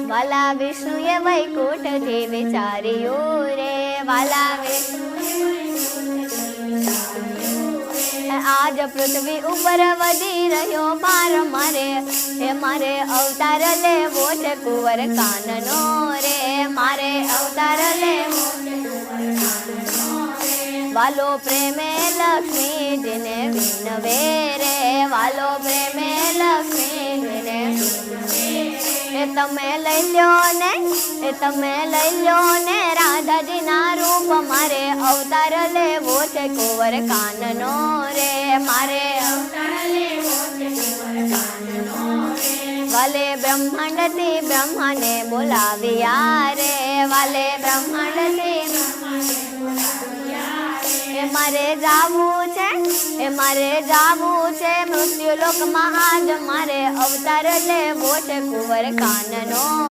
વાલા વિષ્ણુએ વૈકુંઠથી વિચાર્યું રે, વાલા આજ પૃથ્વી ઉપર વધી રહ્યો ભાર મારે, મારે અવતાર લેવો છે કુંવર કાનનો રે, મારે અવતાર લેવો વાલો પ્રેમે લક્ષ્મીજીને વિનવે રે, વાલો પ્રેમે લક્ષ્મીજીને તમે લઈ લ્યો ને, તમે લઈ લ્યો ને રાધાજીના રૂપ, મારે અવતાર લેવો છે કુંવર કાનનો રે, મારે અવતાર લેવો છે કુંવર કાનનો રે, વાલે બ્રહ્માંડથી બ્રહ્માને બોલાવ્યા રે, વાલે બ્રહ્માંડથી મારે જાવું છે, મારે જાવું છે મૃત્યુલોકમાં, આજ મારે અવતાર લેવો છે કુંવર કાનનો